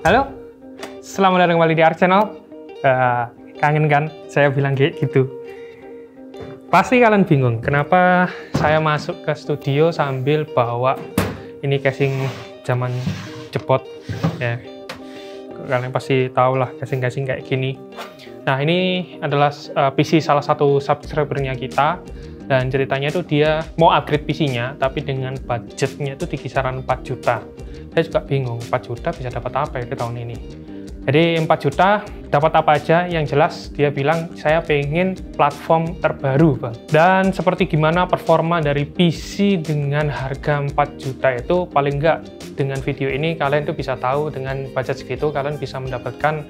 Halo, selamat datang kembali di Ark Channel. Kangen kan saya bilang kayak gitu? Pasti kalian bingung kenapa saya masuk ke studio sambil bawa ini casing zaman jepot ya. Kalian pasti tahu lah casing-casing kayak gini. Nah, ini adalah PC salah satu subscribernya kita, dan ceritanya itu dia mau upgrade PC-nya tapi dengan budgetnya itu di kisaran 4 juta. Saya juga bingung, 4 juta bisa dapat apa ya ke tahun ini. Jadi 4 juta dapat apa aja? Yang jelas dia bilang saya pengen platform terbaru, Bang. Dan seperti gimana performa dari PC dengan harga 4 juta itu, paling enggak dengan video ini kalian tuh bisa tahu dengan budget segitu kalian bisa mendapatkan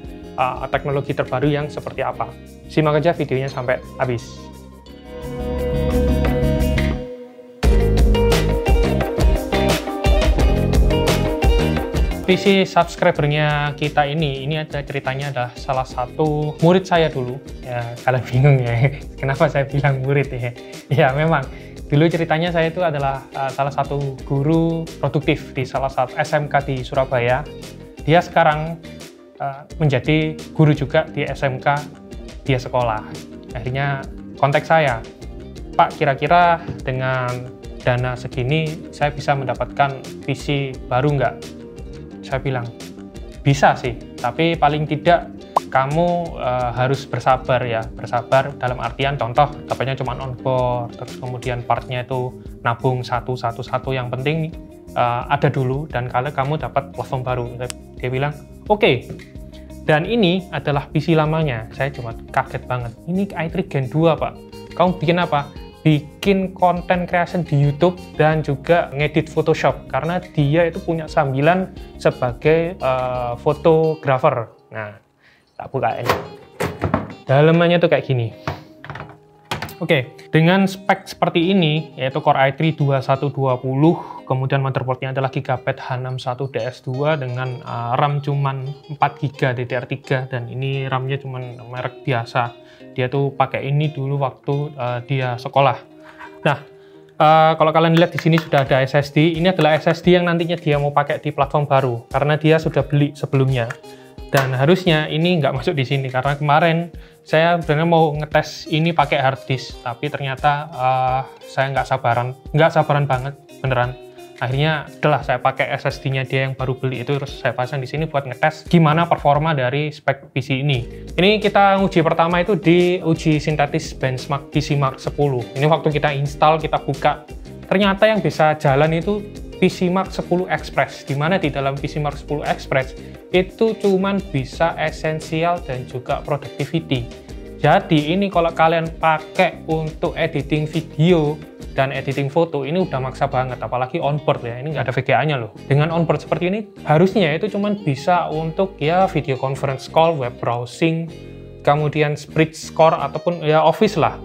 teknologi terbaru yang seperti apa. Simak aja videonya sampai habis. PC subscribernya kita ini ada ceritanya, adalah salah satu murid saya dulu. Ya, kalian bingung ya, kenapa saya bilang murid ya? Ya memang, dulu ceritanya saya itu adalah salah satu guru produktif di salah satu SMK di Surabaya. Dia sekarang menjadi guru juga di SMK dia sekolah. Akhirnya kontak saya, Pak, kira-kira dengan dana segini saya bisa mendapatkan PC baru nggak? Saya bilang, bisa sih, tapi paling tidak kamu harus bersabar ya. Bersabar dalam artian contoh, dapatnya cuma on-board, terus kemudian partnya itu nabung satu-satu, yang penting ada dulu, dan kalau kamu dapat platform baru. Dia bilang, oke. Dan ini adalah PC lamanya. Saya cuma kaget banget. Ini i3 Gen 2, Pak. Kamu bikin apa? Bikin konten creation di YouTube dan juga ngedit Photoshop, karena dia itu punya sambilan sebagai fotografer. Nah, tak buka ini. Dalamannya tuh kayak gini. Oke, dengan spek seperti ini, yaitu Core i3 2120, kemudian motherboardnya adalah Gigabyte H61DS2 dengan RAM cuman 4GB DDR3, dan ini RAM-nya cuman merek biasa. Dia tuh pakai ini dulu waktu dia sekolah. Nah, kalau kalian lihat di sini sudah ada SSD. Ini adalah SSD yang nantinya dia mau pakai di platform baru, karena dia sudah beli sebelumnya. Dan harusnya ini nggak masuk di sini, karena kemarin saya sebenarnya mau ngetes ini pakai hard disk, tapi ternyata saya nggak sabaran banget, beneran. Akhirnya adalah saya pakai SSD-nya dia yang baru beli itu, terus saya pasang di sini buat ngetes gimana performa dari spek PC ini. Ini kita uji pertama itu di uji sintetis benchmark PC Mark 10. Ini waktu kita install, kita buka, ternyata yang bisa jalan itu PC Mark 10 Express, di mana di dalam PC Mark 10 Express itu cuman bisa essential dan juga productivity. Jadi ini kalau kalian pakai untuk editing video dan editing foto, ini udah maksa banget, apalagi onboard ya, ini nggak ada VGA-nya loh. Dengan onboard seperti ini, harusnya itu cuman bisa untuk ya video conference call, web browsing, kemudian spread score, ataupun ya Office lah.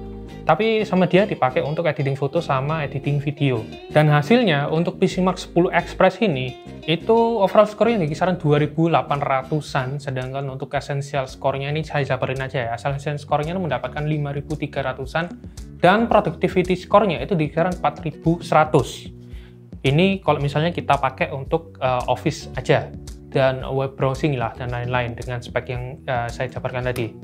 Tapi sama dia dipakai untuk editing foto sama editing video. Dan hasilnya untuk PC Mark 10 Express ini, itu overall score-nya di kisaran 2800-an, sedangkan untuk essential score-nya ini saya jabarin aja ya. Essential score-nya mendapatkan 5300-an, dan productivity score-nya itu di kisaran 4100. Ini kalau misalnya kita pakai untuk Office aja, dan web browsing lah, dan lain-lain dengan spek yang saya jabarkan tadi.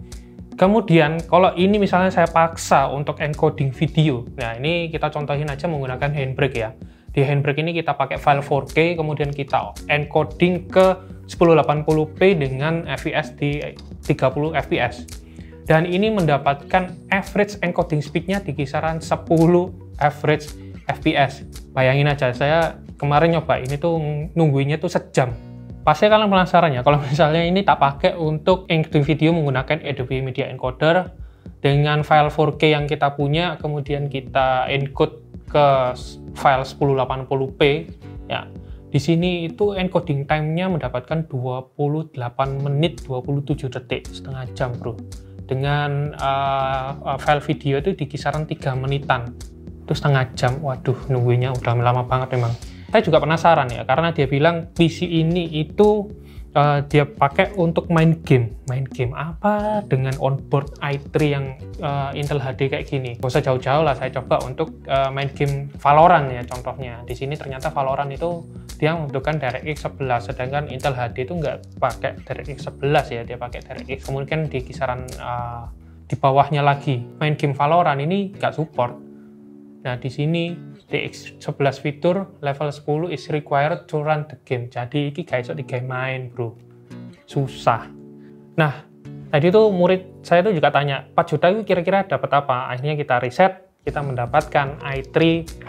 Kemudian kalau ini misalnya saya paksa untuk encoding video, nah ini kita contohin aja menggunakan Handbrake ya. Di Handbrake ini kita pakai file 4K, kemudian kita encoding ke 1080p dengan FPS di 30 fps. Dan ini mendapatkan average encoding speed-nya di kisaran 10 average fps. Bayangin aja, saya kemarin nyoba ini tuh nungguinnya tuh sejam. Pasti kalian penasaran ya, kalau misalnya ini tak pakai untuk encoding video menggunakan Adobe Media Encoder dengan file 4K yang kita punya, kemudian kita encode ke file 1080p ya. Di sini itu encoding time-nya mendapatkan 28 menit 27 detik, setengah jam, bro. Dengan file video itu di kisaran 3 menitan. Itu setengah jam. Waduh, nungguinnya udah lama banget memang. Saya juga penasaran ya, karena dia bilang PC ini itu dia pakai untuk main game. Main game apa dengan onboard i3 yang Intel HD kayak gini? Gak usah jauh-jauh lah, saya coba untuk main game Valorant ya contohnya. Di sini ternyata Valorant itu dia membutuhkan DirectX 11, sedangkan Intel HD itu nggak pakai DirectX 11 ya, dia pakai DirectX kemudian di kisaran di bawahnya lagi. Main game Valorant ini nggak support. Nah, di sini DX 11 fitur level 10 is required to run the game. Jadi ini gak iso di game main, bro. Susah. Nah, tadi tuh murid saya tuh juga tanya, 4 juta itu kira-kira dapat apa? Akhirnya kita riset, kita mendapatkan i3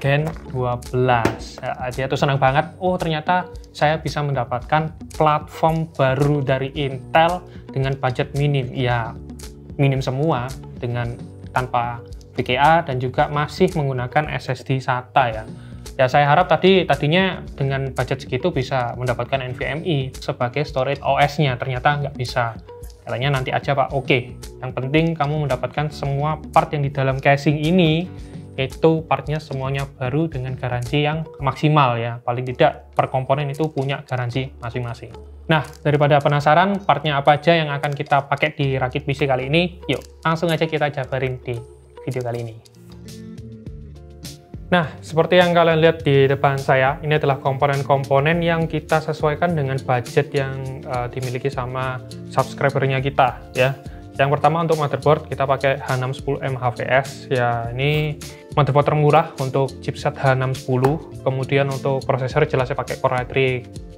Gen 12. Ya, dia tuh senang banget, oh ternyata saya bisa mendapatkan platform baru dari Intel dengan budget minim. Ya, minim semua, dengan tanpa VGA dan juga masih menggunakan SSD SATA ya. Ya saya harap tadinya dengan budget segitu bisa mendapatkan NVMe sebagai storage OS-nya, ternyata nggak bisa. Katanya nanti aja Pak. Oke, yang penting kamu mendapatkan semua part yang di dalam casing ini, itu partnya semuanya baru dengan garansi yang maksimal ya. Paling tidak per komponen itu punya garansi masing-masing. Nah, daripada penasaran partnya apa aja yang akan kita pakai di rakit PC kali ini, yuk langsung aja kita jabarin di video kali ini. Nah, seperti yang kalian lihat di depan saya, ini adalah komponen-komponen yang kita sesuaikan dengan budget yang dimiliki sama subscribernya kita ya. Yang pertama untuk motherboard kita pakai H610M HVS ya, ini motherboard termurah untuk chipset H610. Kemudian untuk prosesor jelas saya pakai Core i3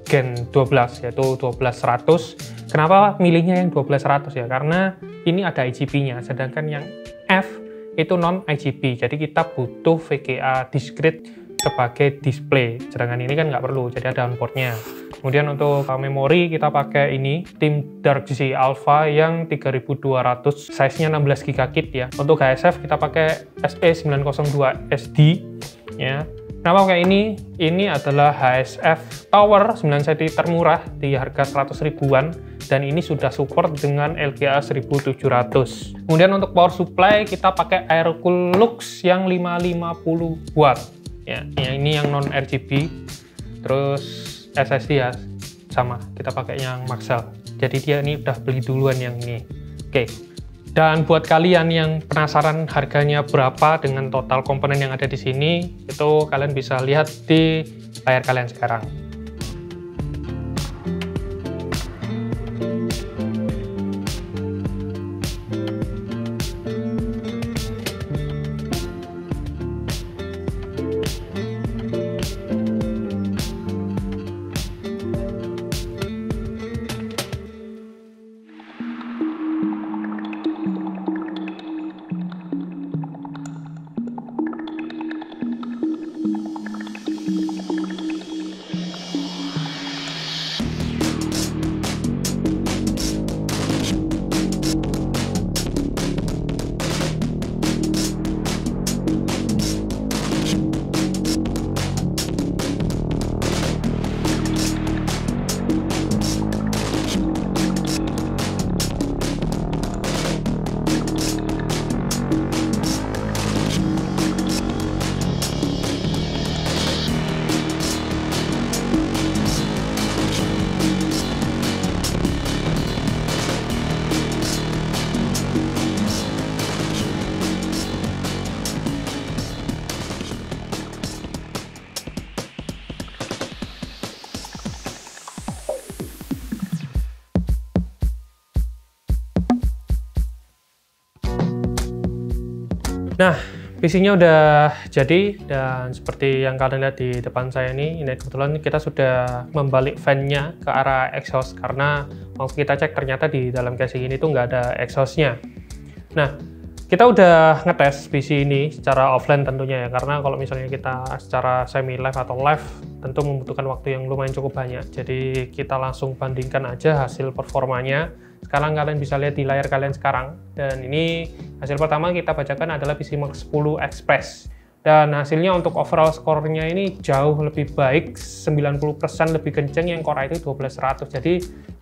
Gen 12 yaitu 12100. Kenapa milihnya yang 12100 ya? Karena ini ada IGB-nya, sedangkan yang F itu non IGB, jadi kita butuh VGA discrete sebagai display, sedangkan ini kan nggak perlu, jadi ada onboardnya. Kemudian untuk memori kita pakai ini Team Dark G Alpha yang 3200, size-nya 16 GB ya. Untuk HSF kita pakai SE902 SD ya. Kenapa pakai ini? Ini adalah HSF Tower 9 cm termurah di harga 100 ribuan dan ini sudah support dengan LGA 1700. Kemudian untuk power supply kita pakai Aerocool Lux yang 550 watt. Ya, ini yang non RGB. Terus SSD ya sama, kita pakai yang Maxell. Jadi dia ini udah beli duluan yang ini. Oke. Dan buat kalian yang penasaran harganya berapa dengan total komponen yang ada di sini, itu kalian bisa lihat di layar kalian sekarang. Nah, PC-nya udah jadi dan seperti yang kalian lihat di depan saya ini kebetulan kita sudah membalik fan-nya ke arah exhaust karena waktu kita cek ternyata di dalam casing ini tuh nggak ada exhaust-nya. Nah, kita udah ngetes PC ini secara offline tentunya ya, karena kalau misalnya kita secara semi live atau live tentu membutuhkan waktu yang lumayan cukup banyak. Jadi kita langsung bandingkan aja hasil performanya. Sekarang kalian bisa lihat di layar kalian sekarang. Dan ini hasil pertama kita bacakan adalah PCMark 10 Express. Dan hasilnya untuk overall skornya ini jauh lebih baik, 90% lebih kenceng yang Core i3 12100. Jadi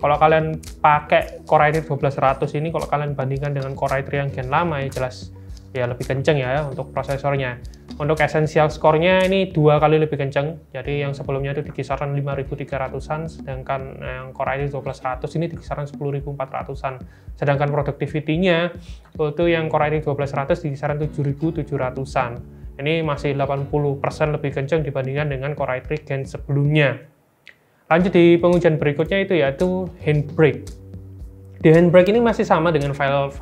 kalau kalian pakai Core i3 12100 ini, kalau kalian bandingkan dengan Core i3 yang gen lama ya jelas ya lebih kenceng ya untuk prosesornya. Untuk essential score-nya ini 2 kali lebih kenceng. Jadi yang sebelumnya itu di kisaran 5300-an, sedangkan yang Core i3 12100 ini di kisaran 10400-an. Sedangkan productivity-nya itu yang Core i3 12100 di kisaran 7700-an. Ini masih 80% lebih kenceng dibandingkan dengan Core i3 gen sebelumnya. Lanjut di pengujian berikutnya itu yaitu handbrake. Di handbrake ini masih sama dengan file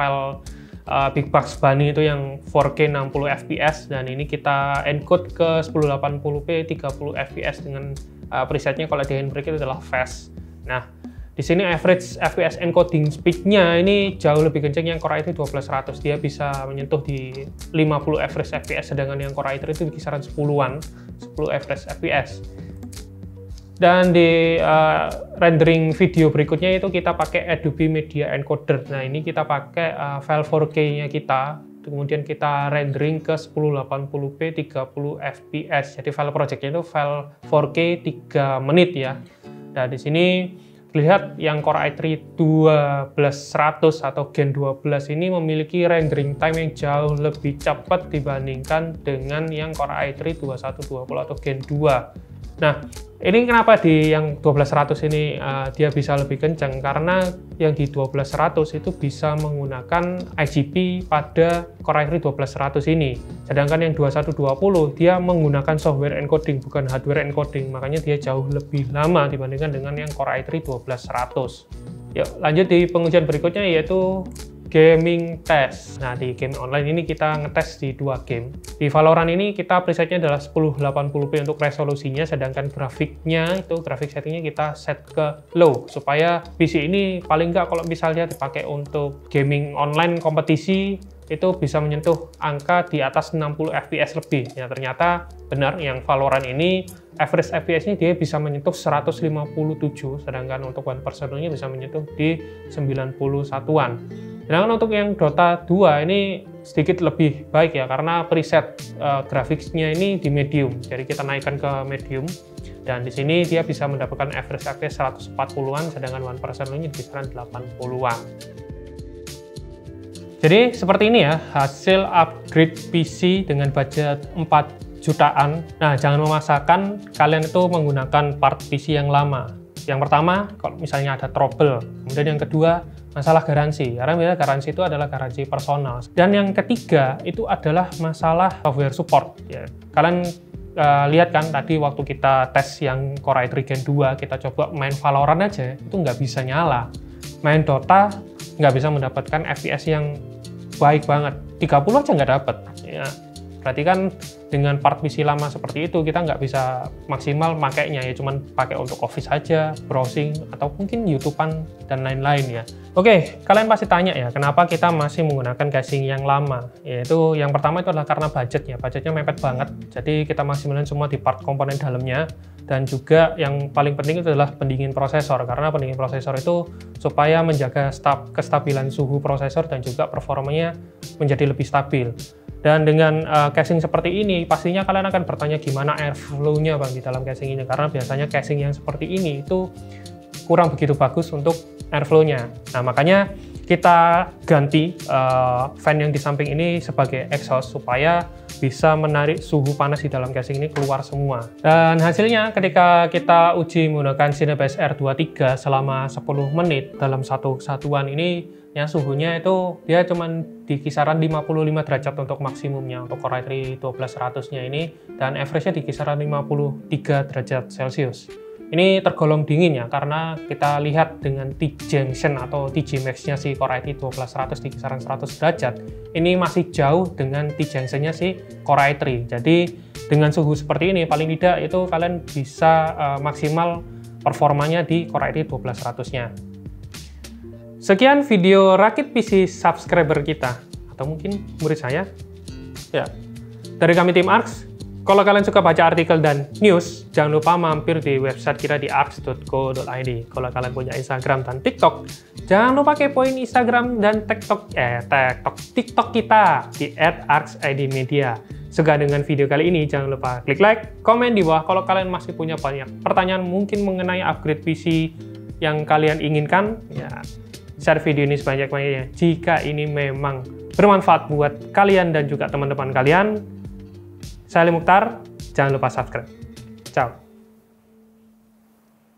Big Bugs Bunny itu yang 4K 60 fps, dan ini kita encode ke 1080p 30 fps dengan presetnya kalau di handbrake itu adalah fast. Nah, di sini average fps encoding speednya ini jauh lebih kencang yang Core i3 12100. Dia bisa menyentuh di 50 average fps, sedangkan yang Core i3 itu di kisaran 10-an, 10 average fps. Dan di rendering video berikutnya itu kita pakai Adobe Media Encoder. Nah, ini kita pakai file 4K-nya kita, kemudian kita rendering ke 1080p 30 fps. Jadi file project-nya itu file 4K 3 menit ya. Nah, di sini lihat yang Core i3 12100 atau Gen 12 ini memiliki rendering time yang jauh lebih cepat dibandingkan dengan yang Core i3 2120 atau Gen 2. Nah, ini kenapa di yang 12100 ini dia bisa lebih kencang? Karena yang di 12100 itu bisa menggunakan IGP pada Core i3 12100 ini. Sedangkan yang 2120 dia menggunakan software encoding, bukan hardware encoding. Makanya dia jauh lebih lama dibandingkan dengan yang Core i3 12100. Yuk, lanjut di pengujian berikutnya yaitu gaming test. Nah, di game online ini kita ngetes di 2 game. Di Valorant ini kita presetnya adalah 1080p untuk resolusinya, sedangkan grafiknya itu grafik settingnya kita set ke low supaya PC ini paling nggak kalau misalnya dipakai untuk gaming online kompetisi itu bisa menyentuh angka di atas 60 fps lebih. Ya, ternyata benar yang Valorant ini average fps-nya dia bisa menyentuh 157, sedangkan untuk one personalnya bisa menyentuh di 91-an. Sedangkan untuk yang Dota 2 ini sedikit lebih baik ya, karena preset grafiknya ini di medium. Jadi kita naikkan ke medium, dan di sini dia bisa mendapatkan average FPS 140-an, sedangkan one personalnya di kisaran 80-an. Jadi seperti ini ya hasil upgrade PC dengan budget 4 jutaan. Nah, jangan memaksakan kalian itu menggunakan part PC yang lama. Yang pertama, kalau misalnya ada trouble. Kemudian yang kedua, masalah garansi. Karena garansi itu adalah garansi personal. Dan yang ketiga, itu adalah masalah software support. Ya, kalian lihat kan tadi waktu kita tes yang Core i3 Gen 2, kita coba main Valorant aja, itu nggak bisa nyala. Main Dota, nggak bisa mendapatkan FPS yang baik banget. 30 aja nggak dapat. Ya, berarti kan dengan part PC lama seperti itu kita nggak bisa maksimal makainya, ya cuman pakai untuk office aja, browsing, atau mungkin YouTubean dan lain-lain ya. Oke, kalian pasti tanya ya, kenapa kita masih menggunakan casing yang lama? Yaitu yang pertama itu adalah karena budgetnya mepet banget. Jadi kita maksimalin semua di part komponen dalamnya, dan juga yang paling penting itu adalah pendingin prosesor, karena pendingin prosesor itu supaya menjaga kestabilan suhu prosesor dan juga performanya menjadi lebih stabil. Dan dengan casing seperti ini, pastinya kalian akan bertanya gimana airflow-nya Bang di dalam casing ini, karena biasanya casing yang seperti ini itu kurang begitu bagus untuk airflow-nya. Nah, makanya kita ganti fan yang di samping ini sebagai exhaust supaya bisa menarik suhu panas di dalam casing ini keluar semua. Dan hasilnya ketika kita uji menggunakan Cinebench R23 selama 10 menit dalam satu kesatuan ini, ya suhunya itu dia cuman di kisaran 55 derajat untuk maksimumnya untuk Core i3 12100-nya ini, dan average-nya di kisaran 53 derajat Celcius. Ini tergolong dingin ya, karena kita lihat dengan T-Junction atau TG Max-nya si Core i3 12100 di kisaran 100 derajat, ini masih jauh dengan T-Junction-nya si Core i3. Jadi dengan suhu seperti ini, paling tidak itu kalian bisa maksimal performanya di Core i3 12100-nya. Sekian video rakit PC subscriber kita, atau mungkin murid saya. Ya, dari kami tim ARX. Kalau kalian suka baca artikel dan news, jangan lupa mampir di website kita di arx.co.id. Kalau kalian punya Instagram dan TikTok, jangan lupa kepoin Instagram dan TikTok kita di @arxidmedia. Suka dengan video kali ini, jangan lupa klik like, komen di bawah kalau kalian masih punya banyak pertanyaan mungkin mengenai upgrade PC yang kalian inginkan. Ya, share video ini sebanyak-banyaknya jika ini memang bermanfaat buat kalian dan juga teman-teman kalian. Saya Ali Mukhtar, jangan lupa subscribe. Ciao.